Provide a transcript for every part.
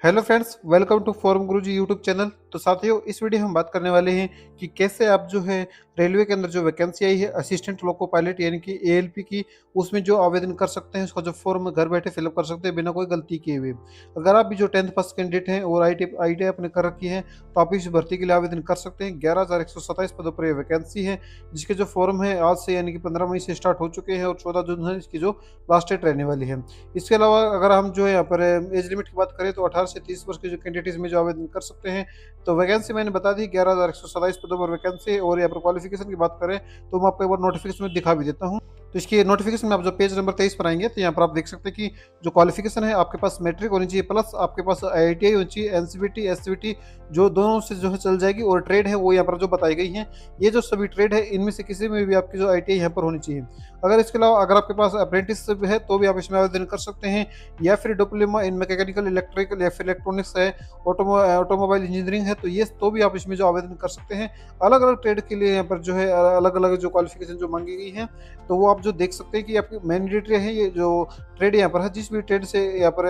Hello friends, welcome to form Guruji YouTube channel. तो साथियों, इस वीडियो में हम बात करने वाले हैं कि कैसे आप जो है रेलवे के अंदर जो वैकेंसी आई है असिस्टेंट लोको पायलट यानी कि एएलपी की, उसमें जो आवेदन कर सकते हैं, उसका जो फॉर्म घर बैठे फिलअप कर सकते हैं बिना कोई गलती किए हुए। अगर आप भी जो 10th पास कैंडिडेट हैं और आई टी आपने कर रखी है, तो आप इस भर्ती के लिए आवेदन कर सकते हैं। 11,127 पदों पर यह वैकेंसी है, जिसके जो फॉर्म है आज से यानी कि 15 मई से स्टार्ट हो चुके हैं और 14 जून है इसकी जो लास्ट डेट रहने वाली है। इसके अलावा अगर हम जो है यहाँ पर एज लिमिट की बात करें, तो 18 से 30 वर्ष के जो कैंडिडेट इसमें जो आवेदन कर सकते हैं। तो वैकेंसी मैंने बता दी, 11,127 पदों पर वैकेंसी है। और यहाँ पर क्वालिफिकेशन की बात करें, तो मैं आपको एक बार नोटिफिकेशन में दिखा भी देता हूँ। तो इसकी नोटिफिकेशन में आप जो पेज नंबर 23 पर आएंगे, तो यहाँ पर आप देख सकते हैं कि जो क्वालिफिकेशन है, आपके पास मैट्रिक होनी चाहिए, प्लस आपके पास आईटीआई होनी चाहिए, एनसीबीटी एससीबीटी जो दोनों से जो है चल जाएगी। और ट्रेड है वो यहाँ पर जो बताई गई है, ये जो सभी ट्रेड है इनमें से किसी में भी आपकी जो आईटीआई यहाँ पर होनी चाहिए। अगर इसके अलावा अगर आपके पास अप्रेंटिसशिप है, तो भी आप इसमें आवेदन कर सकते हैं। या फिर डिप्लोमा इन मैकेनिकल इलेक्ट्रिकल या फिर इलेक्ट्रॉनिक्स है, ऑटोमोबाइल इंजीनियरिंग है, तो ये तो भी आप इसमें जो आवेदन कर सकते हैं। अलग अलग ट्रेड के लिए यहाँ पर जो है अलग अलग जो क्वालिफिकेशन जो मांगी गई है, तो वो आप जो देख सकते हैं कि आपकी मैंडेटरी है ये जो ट्रेड यहाँ पर है। जिस भी ट्रेड से यहाँ पर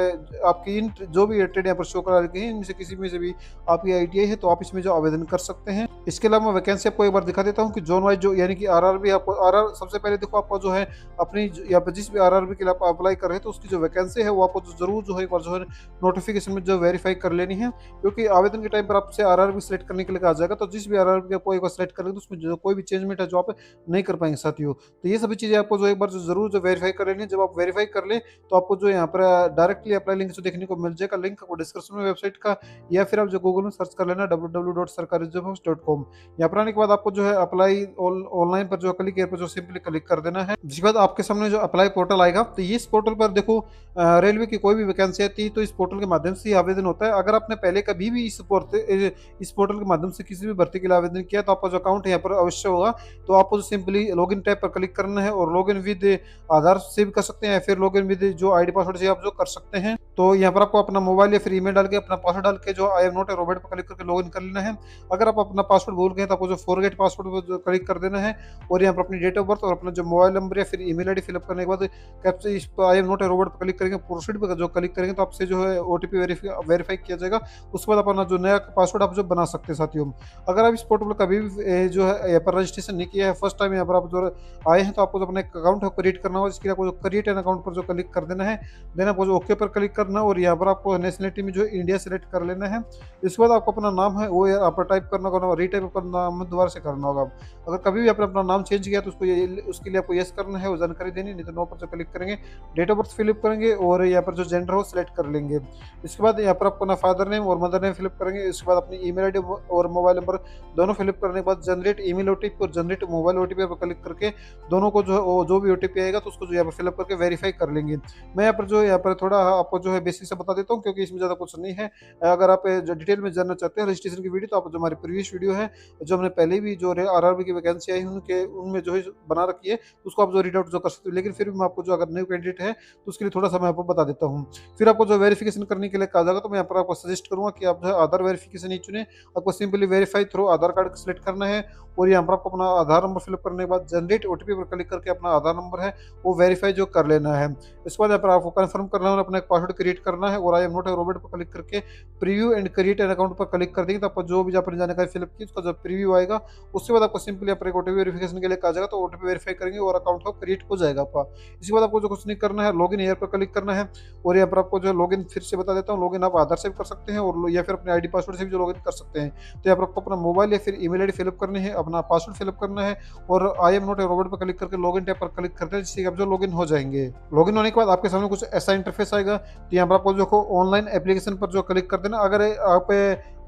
आपकी इन जो भी ट्रेड यहाँ पर शो करा रही है, इनमें से किसी में से भी आपकी आईटीआई है, तो आप इसमें जो आवेदन कर सकते हैं। इसके अलावा मैं वैकेंसी आपको एक बार दिखा देता हूँ कि जोन वाइज जो यानी कि आरआरबी, आपको आरआर सबसे पहले देखो आपको जो है अपनी यहाँ पर जिस भी आरआरबी के लिए आप अप्लाई कर रहे हैं, तो उसकी जो वैकेंसी है वो आपको जरूर जो है एक बार जो है नोटिफिकेशन में जो वेरीफाई कर लेनी है। क्योंकि आवेदन के टाइम पर आपसे आरआरबी सेलेक्ट करने के लिए कहा जाएगा, तो जिस भी आरआरबी आपको एक बार सेलेक्ट करेंगे, तो उसमें जो कोई भी चेंजमेंट है जो आप नहीं कर पाएंगे साथियों। तो ये सभी चीजें आपको जो एक बार जो जरूर जो वेरीफाई कर लेनी है। जब आप वेरीफाई कर लें, तो आपको जो यहाँ पर डायरेक्टली अप्लाई लिंक जो देखने को मिल जाएगा। लिंक आपको डिस्क्रिप्शन में वेबसाइट का, या फिर आप जो गूगल में सर्च कर लेना www.sarkarijobs.com। यहाँ पर आने के बाद आपको जो है अप्लाई ऑनलाइन पर जो क्लिक पर जो सिंपली क्लिक कर देना है। जिसके बाद आपके सामने जो अप्लाई पोर्टल आएगा, तो इस पोर्टल पर देखो रेलवे की कोई भी वैकेंसी आती है, तो इस पोर्टल के माध्यम से ही आवेदन होता है। अगर आपने पहले कभी भी इस पोर्टल के माध्यम से किसी भी भर्ती के लिए आवेदन किया, तो आपका जो अकाउंट यहाँ पर अवश्य होगा। तो आपको सिंपली लॉगिन टैब पर क्लिक करना है और लॉगिन विद आधार से भी कर सकते हैं, या फिर लॉगिन विद जो आईडी पासवर्ड से आप जो कर सकते हैं। तो यहाँ पर आपको अपना मोबाइल या फिर ईमेल डाल के अपना पासवर्ड डाल के जो I am not a robot पर क्लिक करके लॉगिन कर लेना है। अगर आप अपना पासवर्ड भूल गए, तो आपको जो फॉरगेट पासवर्ड पर जो क्लिक कर देना है। और यहाँ पर अपनी डेट ऑफ बर्थ और अपना जो मोबाइल नंबर या फिर ईमेल आईडी फिलअप करने के बाद कैप्चा इस पर I am not a robot पर क्लिक करेंगे, प्रोसीड पर जो क्लिक करेंगे, तो आपसे जो है ओटीपी वेरीफाई किया जाएगा। उसके बाद अपना जो नया पासवर्ड आप जो बना सकते हैं साथियों। अगर आप इस पोर्टल पर कभी भी जो है यहाँ पर रजिस्ट्रेशन नहीं किया है, फर्स्ट टाइम यहाँ पर आप जो आए हैं, तो आपको जो अपना एक अकाउंट है क्रिएट करना होगा। जिसके लिए आपको जो क्रिएट एन अकाउंट पर जो क्लिक कर देना है, देन आपको जो ओके पर क्लिक करना है। और यहाँ पर आपको नेशनलिटी में जो इंडिया सेलेक्ट कर लेना है। इसके बाद आपको अपना नाम है वो आप टाइप करना होगा, रीटाइप करना नाम दोबारा से करना होगा। अगर कभी भी आपने अपना नाम चेंज किया, तो उसके लिए आपको यस करना है, वो जानकारी देनी, नहीं तो नो पर जो क्लिक करेंगे, डेट ऑफ बर्थ फिलअप करेंगे और यहाँ पर जो जेंडर हो सिलेक्ट कर लेंगे। इसके बाद यहाँ पर आपको ना फादर नेम और मदर नेम फिलअप करेंगे। इसके बाद अपनी ईमेल आईडी और मोबाइल नंबर दोनों फिलअप करने के बाद जनरेट ईमेल ओटीपी और जनरेट मोबाइल ओटीपी पर क्लिक करके दोनों को जो भी ओटीपी आएगा, तो उसको जो यहाँ पर फिलअप करके वेरीफाई कर लेंगे। मैं यहाँ पर थोड़ा आपको जो है बेसिक से बता देता हूँ, क्योंकि इसमें ज़्यादा कुछ नहीं है। अगर आप जो डिटेल में जानना चाहते हैं रजिस्ट्रेशन की वीडियो, तो आप जो हमारी प्रीवियस वीडियो है, जो हमने पहले भी जो आरआरबी की वैकेंसी आई उनमें जो है बना रखी है, उसको आप जो रीड आउट जो कर सकते हो। लेकिन फिर भी मैं आपको जो अगर न्यू कैंडिडेट है, तो उसके लिए थोड़ा सा मैं आपको बता देता हूँ। फिर आपको जो वेरिफिकेशन करने के लिए कहा जाएगा, तो मैं यहाँ पर आपको सजेस्ट करूंगा कि आप जो है आधार वेरिफिकेशन ही चुने। आपको सिंपली वेरीफाई थ्रू आधार कार्ड सेलेक्ट करना है। और यहाँ पर आपको अपना आधार नंबर फिलअप करने के बाद जनरेट ओटीपी पर क्लिक करके अपना आधार नंबर है वो वेरीफाई जो कर लेना है। इसके बाद यहाँ पर आपको कंफर्म करना है, अपना एक पासवर्ड क्रिएट करना है। और I am not a robot पर क्लिक करके preview and create an account पर क्लिक कर देंगे, तो आपको जो भी आपने जानकारी फिलअप की उसका जब प्रीव्यू आएगा, उसके बाद आपको सिंपली अपने ओटीपी वेरिफिकेशन के लिए कहा जाएगा, तो ओटीपी वेरीफाई करेंगे और अकाउंट को क्रिएट हो जाएगा आपका। इसके बाद आपको जो कुछ नहीं करना है, लॉगिन हियर पर क्लिक करना है। और यहाँ पर आपको जो लॉगिन फिर से बता देता हूँ, लॉगिन आप आधार से भी कर सकते हैं और या फिर अपने आईडी पासवर्ड से भी जो लॉगिन कर सकते हैं। तो यहाँ पर आपको अपना मोबाइल या फिर ईमेल आईडी फिलअप करनी है, अपना पासवर्ड फिलअप करना है और I am not a robot पर क्लिक करके लॉगिन टैब पर क्लिक करते हैं, जिससे आप जो लॉगिन हो जाएंगे। लॉगिन होने के बाद आपके सामने कुछ ऐसा इंटरफेस आएगा। तो यहाँ पर आपको जो ऑनलाइन एप्लीकेशन पर जो क्लिक कर देना। अगर आप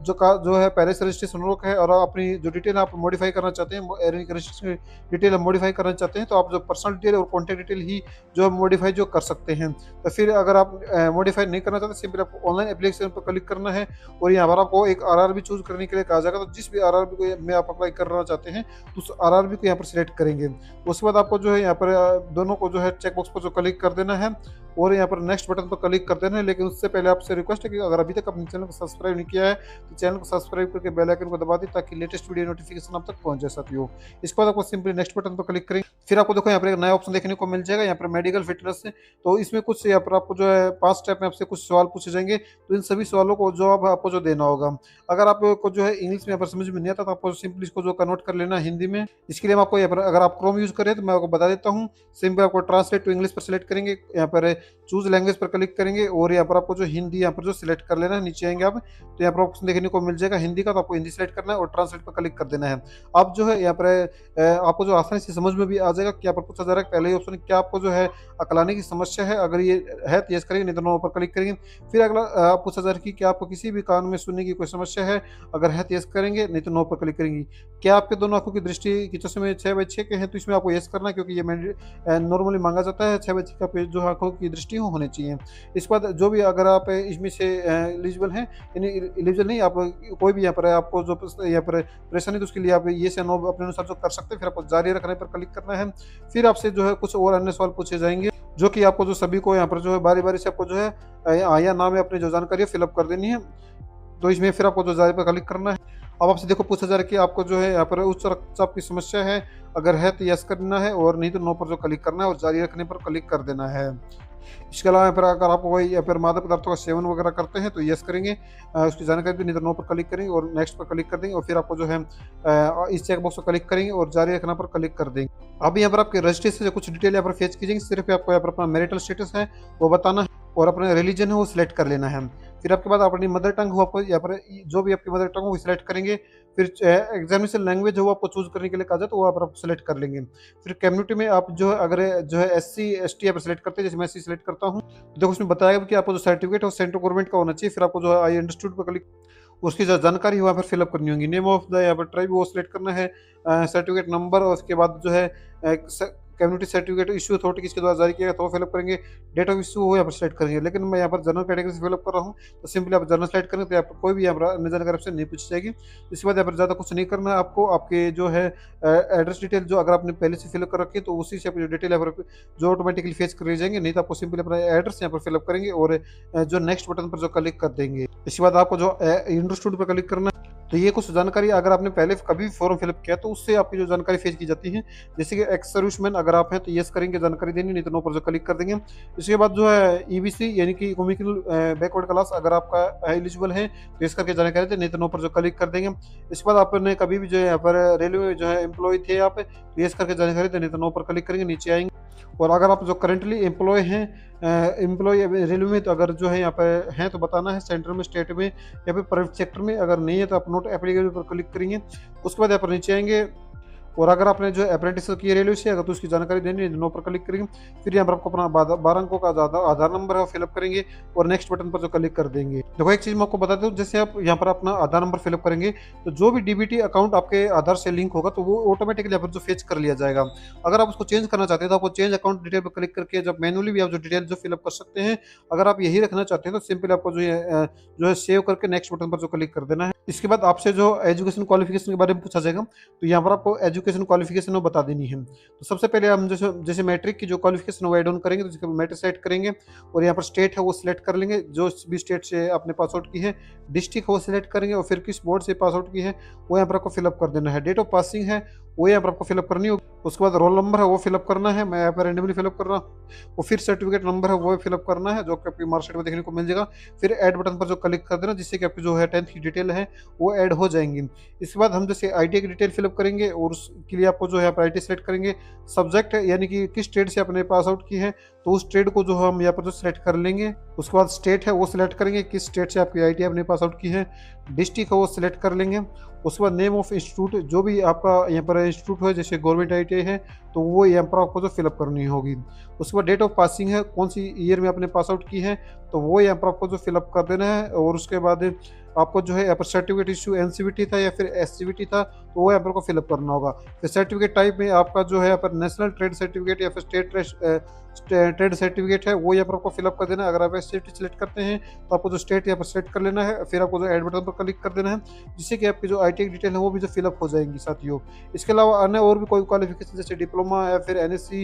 जो है पहले से रजिस्ट्रेशन हो रखा है और अपनी जो डिटेल आप मॉडिफाई करना चाहते हैं, रजिस्ट्रेशन डिटेल आप मॉडिफाई करना चाहते हैं, तो आप जो पर्सनल डिटेल और कॉन्टैक्ट डिटेल ही जो मॉडिफाई जो कर सकते हैं। तो फिर अगर आप मॉडिफाई नहीं करना चाहते, सिंपली आपको ऑनलाइन एप्लीकेशन पर क्लिक करना है। और यहाँ पर आपको एक आरआरबी चूज करने के लिए कहा जाएगा। तो जिस भी आरआरबी को में आप अप्लाई करना चाहते हैं, तो उस आरआरबी को यहाँ पर सिलेक्ट करेंगे। उसके बाद आपको जो है यहाँ पर दोनों को जो है चेकबॉक्स पर जो क्लिक कर देना है और यहाँ पर नेक्स्ट बटन पर क्लिक कर देना है। लेकिन उससे पहले आपसे रिक्वेस्ट है कि अगर अभी तक अपने चैनल को सब्सक्राइब नहीं किया है, तो चैनल को सब्सक्राइब करके बेल आइकन को दबा दें, ताकि लेटेस्ट वीडियो नोटिफिकेशन आप तक पहुंच जाए साथियों। इसके बाद आपको सिंपली नेक्स्ट बटन पर क्लिक करेंगे। फिर आपको देखो यहाँ पर एक नया ऑप्शन देखने को मिल जाएगा, यहाँ पर मेडिकल फिटनेस है। तो इसमें कुछ यहाँ पर आपको जो है 5 स्टेप में आपसे कुछ सवाल पूछे जाएंगे, तो इन सभी सवालों को जवाब आपको जो देना होगा। अगर आपको जो है इंग्लिश में यहाँ पर समझ में नहीं आता, तो आपको सिंपली इसको जो कन्वर्ट कर लेना है हिंदी में। इसके लिए मैं आपको यहाँ पर, अगर आप क्रोम यूज करें तो मैं आपको बता देता हूँ। सिंपल आपको ट्रांसलेट टू इंग्लिश पर सिलेक्ट करेंगे, यहाँ पर चूज लैंग्वेज पर क्लिक करेंगे और यहाँ पर आपको जो हिंदी यहाँ पर जो सिलेक्ट कर लेना है। नीचे आएंगे आप तो यहाँ पर ऑप्शन देखने को मिल जाएगा हिंदी का, तो आपको हिंदी सेलेक्ट करना है और ट्रांसलेट पर क्लिक कर देना है। आप जो है यहाँ पर आपको जो आसानी से समझ में भी आ जाएगा। क्या पर पूछा जा रहा है पहले ही ऑप्शन, क्या आपको जो है अकलाने की समस्या है, अगर ये है तो यस करेंगे, नहीं तो नो पर क्लिक करेंगे। फिर अगला पूछा जा रहा है कि क्या आपको किसी भी कान में सुनने की कोई समस्या है, अगर है तो यस करेंगे, नहीं तो नो पर क्लिक करेंगे। क्या आपके दोनों आंखों की दृष्टि की चश्मे 6/6 के हैं, तो इसमें आपको यस करना है, क्योंकि ये नॉर्मली मांगा जाता है 6/6 का पेज जो आंखों की दृष्टि हो होनी चाहिए। इसके बाद जो भी अगर आप इसमें से एलिजिबल हैं, यानी एलिजिबल नहीं, आप कोई भी यहाँ पर आपको जो यहाँ पर परेशानी, तो उसके लिए आप ये से नो अपने अनुसार जो कर सकते हैं। फिर आपको जारी रखने पर क्लिक करना है। फिर आपसे जो है कुछ और अन्य सवाल पूछे जाएंगे, जो कि आपको जो सभी को यहाँ पर जो है बारी बारी से आपको जो है या नाम है अपनी जो जानकारी है फिलअप कर देनी है। तो इसमें फिर आपको जो जारी पर क्लिक करना है। अब आपसे देखो पूछा जा रहा है कि आपको जो है यहाँ पर उच्च रक्तचाप की समस्या है, अगर है तो यस करना है और नहीं तो नो पर जो क्लिक करना है और जारी रखने पर क्लिक कर देना है। इसके अलावा यहाँ पर अगर आप कोई या फिर मादक पदार्थों का सेवन वगैरह करते हैं तो यस करेंगे, उसकी जानकारी भी, नहीं तो नो पर क्लिक करेंगे और नेक्स्ट पर क्लिक कर देंगे। और फिर आपको जो है इस चेक बॉक्स पर क्लिक करेंगे और जारी रखना पर क्लिक कर देंगे। अब यहाँ पर आपके रजिस्ट्रेशन से कुछ डिटेल यहाँ पर फेच कीजिएंगे। सिर्फ आपको यहाँ पर अपना मैरिटल स्टेटस है वो बताना है और अपना रिलीजन है वो सिलेक्ट कर लेना है। फिर आपके बाद अपनी मदर टंग हो, आपको यहाँ पर जो भी आपकी मदर टंग हो वो सिलेक्ट करेंगे। फिर एग्जामिनेशन लैंग्वेज हो वो आपको चूज करने के लिए कहा जाए, तो वो आप सिलेक्ट कर लेंगे। फिर कम्युनिटी में आप जो है अगर जो है SC ST यहाँ पर सिलेक्ट करते हैं, जैसे मैं SC सिलेक्ट करता हूँ, तो देखो उसमें बताया कि आपको जो सर्टिफिकेट है वो सेंट्रल गवर्नमेंट का होना चाहिए। फिर आपको जो है आई अंडरस्टूड पर क्लिक, उसकी जो जानकारी वहाँ पर फिलअप करनी होगी। नेम ऑफ द यहाँ पर ट्राइब वो सिलेक्ट करना है, सर्टिफिकेट नंबर, और उसके बाद जो है कम्युनिटी सर्टिफिकेट इशू अथॉरिटी किसके द्वारा जारी किया गया तो वो फिलअप करेंगे। डेट ऑफ इशू वो यहाँ पर सिलेक्ट करेंगे। लेकिन मैं यहाँ पर जनरल कैटेगरी से फिलअप कर रहा हूँ, तो सिंपली आप जनरल सेलेक्ट करेंगे तो यहाँ पर कोई भी यहाँ पर अन्य जानकारी आपसे नहीं पूछी जाएगी। इसके बाद यहाँ पर ज़्यादा कुछ नहीं करना है आपको। आपके जो है एड्रेस डिटेल जो अगर आपने पहले से फिलअप कर रखी है तो उसी से आपकी जो डिटेल यहाँ पर जो ऑटोमेटिकली फेच कर जाएंगे, नहीं तो आपको सिंपली अपना एड्रेस यहाँ पर फिलअप करेंगे और जो नेक्स्ट बटन पर जो क्लिक कर देंगे। इसके बाद आपको जो इंडरस्टूड पर क्लिक करना है। तो ये कुछ जानकारी अगर आपने पहले कभी फॉर्म फिलअप किया तो उससे आपकी जो जानकारी फेच की जाती है। जैसे कि एक्स सर्विसमैन अगर आप हैं तो यस करेंगे, जानकारी देनी, नहीं तो नो पर जो क्लिक कर देंगे। इसके बाद जो है EBC यानी कि इकोनॉमिकल बैकवर्ड क्लास अगर आपका एलिजिबल है तो यस करके जानकारी दें, नहीं तो नो पर जो क्लिक कर देंगे। इसके बाद आपने कभी भी जो है यहाँ पर रेलवे में जो है एम्प्लॉय थे आप, तो यस करके जानकारी दें, नहीं तो नो पर क्लिक करेंगे, नीचे आएंगे। और अगर आप जो करेंटली एम्प्लॉय हैं एम्प्लॉय रेलवे में, तो अगर जो है यहाँ पर हैं तो बताना है, सेंट्रल में, स्टेट में या फिर प्राइवेट सेक्टर में। अगर नहीं है तो आप नोट एप्लीकेबल पर क्लिक करेंगे। उसके बाद यहाँ पर नीचे आएंगे और अगर आपने जो अप्रेंटिस की रेलवे से अगर तो उसकी जानकारी देनी है, नो पर क्लिक करेंगे। फिर यहाँ पर आपको अपना 12 अंकों का आधार नंबर है वो फिलअप करेंगे और नेक्स्ट बटन पर जो क्लिक कर देंगे। देखो एक चीज मैं आपको बता दूं, जैसे आप यहाँ पर अपना आधार नंबर फिलअप करेंगे तो जो भी DBT अकाउंट आपके आधार से लिंक होगा तो वो ऑटोमेटिकली यहाँ पर जो फेच कर लिया जाएगा। अगर आप उसको चेंज करना चाहते हैं तो आपको चेंज अकाउंट डिटेल पर क्लिक करके जब मैनुअली भी आप जो डिटेल जो फिलअप कर सकते हैं। अगर आप यही रखना चाहते हैं तो सिंपली आपको जो है सेव करके नेक्स्ट बटन पर जो क्लिक कर देना है। इसके बाद आपसे जो एजुकेशन क्वालिफिकेशन के बारे में पूछा जाएगा, तो यहाँ पर आपको एजुकेशन क्वालिफिकेशन बता देनी है। तो सबसे पहले हम जैसे मैट्रिक की जो क्वालिफिकेशन वो ऐड ऑन करेंगे, तो मैट्रिक सेलेक्ट करेंगे और यहाँ पर स्टेट है वो सिलेक्ट कर लेंगे, जो भी स्टेट से आपने पास आउट की है। डिस्ट्रिक्ट वो सिलेक्ट करेंगे और फिर किस बोर्ड से पास आउट की है वो यहाँ पर आपको फिलअप कर देना है। डेट ऑफ पासिंग है वो यहाँ पर आपको फिलअप करनी होगी। उसके बाद रोल नंबर है वो फिलअप करना है, मैं यहाँ पर रेंडमली फिलअप कर रहा हूँ। और फिर सर्टिफिकेट नंबर है वो फिलअप करना है, जो कि आपकी मार्कशीट में देखने को मिल जाएगा। फिर ऐड बटन पर जो क्लिक कर देना, जिससे कि आपकी जो है 10th की डिटेल है वो ऐड हो जाएंगी। इसके बाद हम जैसे ITI की डिटेल फिलअप करेंगे और उसके लिए आपको जो है ITI सेलेक्ट करेंगे। सब्जेक्ट है यानी कि किस ट्रेड से आपने पास आउट की है, तो उस ट्रेड को जो हम यहाँ पर जो सिलेक्ट कर लेंगे। उसके बाद स्टेट है वो सिलेक्ट करेंगे, किस स्टेट से आपकी ITI आपने पास आउट की है। डिस्ट्रिक्ट है वो सिलेक्ट कर लेंगे। उसके बाद नेम ऑफ इंस्टीट्यूट, जो भी आपका यहाँ पर इंस्टीट्यूट है, जैसे गवर्नमेंट ITI है तो वो यहाँ पर आपको जो फिलअप करनी होगी। उसके बाद डेट ऑफ पासिंग है, कौन सी ईयर में आपने पास आउट की है, तो वो यहाँ पर आपको जो फिलअप कर देना है। और उसके बाद आपको जो है यहाँ पर सर्टिफिकेट इशू NCVT था या फिर SCVT था, तो वो यहाँ पर को फिलअप करना होगा। फिर सर्टिफिकेट टाइप में आपका जो है यहाँ पर नेशनल ट्रेड सर्टिफिकेट या फिर स्टेट ट्रेड सर्टिफिकेट है वो यहाँ पर आपको फिलअप कर देना है। अगर आप SCVT सेलेक्ट करते हैं तो आपको जो स्टेट यहाँ पर सेलेक्ट कर लेना है। फिर आपको जो ऐड बटन पर क्लिक कर देना है, जिससे कि आपकी जो ITI डिटेल है वो भी जो फिलअप हो जाएंगी साथियों। इसके अलावा अन्य और भी कोई क्वालिफिकेशन जैसे डिप्लोमा या फिर NSC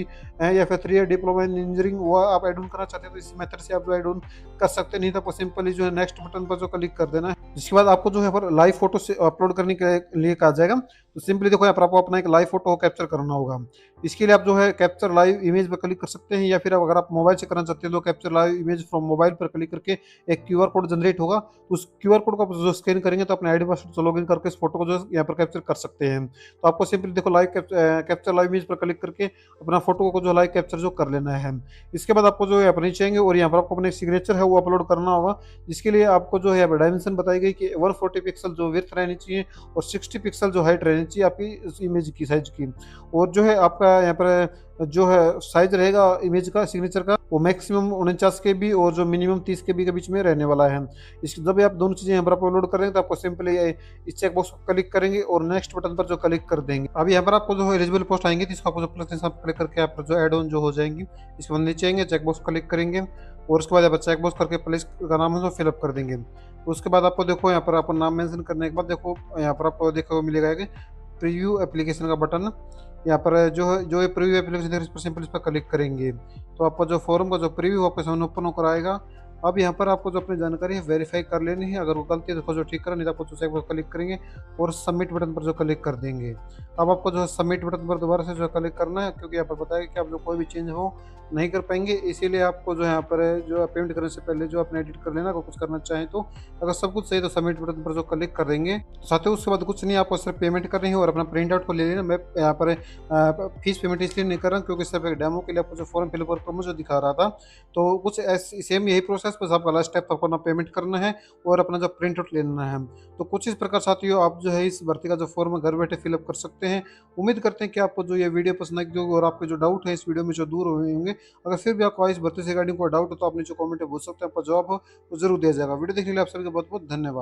या फिर 3 ईयर डिप्लोमा इन इंजीनियरिंग वो आप ऐड ऑन करना चाहते हैं तो इसी मेथड से आप जो ऐड ऑन कर सकते हैं। नहीं तो आपको सिंपली जो है नेक्स्ट बटन पर जो क्लिक कर देना है। जिसके बाद आपको जो है पर लाइव फोटो से अपलोड करने के लिए कहा जाएगा। तो सिंपली देखो यहाँ पर आपको अपना एक लाइव फोटो कैप्चर करना होगा। इसके लिए आप जो है कैप्चर लाइव इमेज पर क्लिक कर सकते हैं, या फिर अगर आप मोबाइल से करना चाहते हैं तो capture live image from mobile पर क्लिक करके एक क्यूआर कोड जनरेट होगा। तो उस क्यूआर कोड को आप जो स्कैन करेंगे तो अपने आईडी पासवर्ड से लॉगिन करके इस फोटो को जो है यहाँ पर कैप्चर कर सकते हैं। तो आपको सिंपली देखो लाइव कैप्चर लाइव इमेज पर क्लिक करके अपना फोटो को जो लाइव कैप्चर जो कर लेना है। इसके बाद आपको जो है अपने चाहिए और यहाँ पर आपको अपने सिग्नेचर है वो अपलोड करना होगा, जिसके लिए आपको जो है यहाँ पर डायमेंशन बताई गई कि 140 पिक्सल जो विड्थ रहनी चाहिए और 60 पिक्सल जो हाइट रहनी चाहिए आपकी इस इमेज की साइज की। और जो है आपका यहाँ पर जो है साइज रहेगा इमेज का सिग्नेचर का वो मैक्सिमम 49 KB और जो मिनिमम 30 KB के बीच में रहने वाला है। इस जब आप दोनों चीज़ें यहाँ पर अपलोड करेंगे तो आपको सिंपली इस चेक बॉक्स को क्लिक करेंगे और नेक्स्ट बटन पर जो क्लिक कर देंगे। अब यहाँ पर आपको जो है एलिजिबल पोस्ट आएंगे तो इसको आपको जो प्लस निशान पर क्लिक करके आप जो एड ऑन जो हो जाएंगी इसके बाद नीचे आएंगे चेक बॉक्स क्लिक करेंगे और उसके बाद यहाँ पर चेक बॉक्स करके प्लेस का नाम है जो फिलअप कर देंगे। उसके बाद आपको देखो यहाँ पर आपको नाम मेंशन करने के बाद देखो यहाँ पर आपको देखो मिलेगा कि प्रीव्यू एप्लीकेशन का बटन। यहाँ पर जो ये प्रीव्यू एप्लीकेशन है इस पर सिंपल इस पर क्लिक करेंगे तो आपका जो फॉर्म का जो प्रीव्यू आपके सामने ओपन होकर आएगा। अब यहाँ पर आपको जो अपनी जानकारी है वेरीफाई कर लेनी है, अगर वो गलती है तो उसको जो ठीक करें, नहीं तो आपको दूसरे पर क्लिक करेंगे और सबमिट बटन पर जो क्लिक कर देंगे। अब आपको जो है सबमिट बटन पर दोबारा से जो क्लिक करना है, क्योंकि यहाँ पर बताया कि आप जो कोई भी चेंज हो नहीं कर पाएंगे, इसीलिए आपको जो है यहाँ पर जो पेमेंट करने से पहले जो अपने एडिट कर लेना अगर कुछ करना चाहें तो। अगर सब कुछ सही तो सबमिट बटन पर जो क्लिक कर देंगे तो साथ ही उसके बाद कुछ नहीं, आपको सिर्फ पेमेंट करनी है और अपना प्रिंट आउट को ले लेना। मैं यहाँ पर फीस पेमेंट इसलिए नहीं कर रहा हूँ क्योंकि सिर्फ एक डेमो के लिए आपको जो फॉर्म फिलअप कर मुझे दिखा रहा था, तो कुछ सेम यही प्रोसेस, बस आपका लास्ट स्टेप आपको ना पेमेंट करना है और अपना जो प्रिंट आउट लेना है। तो कुछ इस प्रकार साथियों आप जो है इस भर्ती का जो फॉर्म घर बैठे फिलअप कर सकते हैं। उम्मीद करते हैं कि आपको जो ये वीडियो पसंद आई होगी और आपके जो डाउट है इस वीडियो में जो दूर हुए होंगे। अगर फिर भी आपको इस भर्ती से रिगार्डिंग कोई डाउट हो तो आपने जो कमेंट है पूछ सकते हैं, आपका जवाब हो तो जरूर दिया जाएगा। वीडियो देखने के लिए आप सभी का बहुत बहुत धन्यवाद।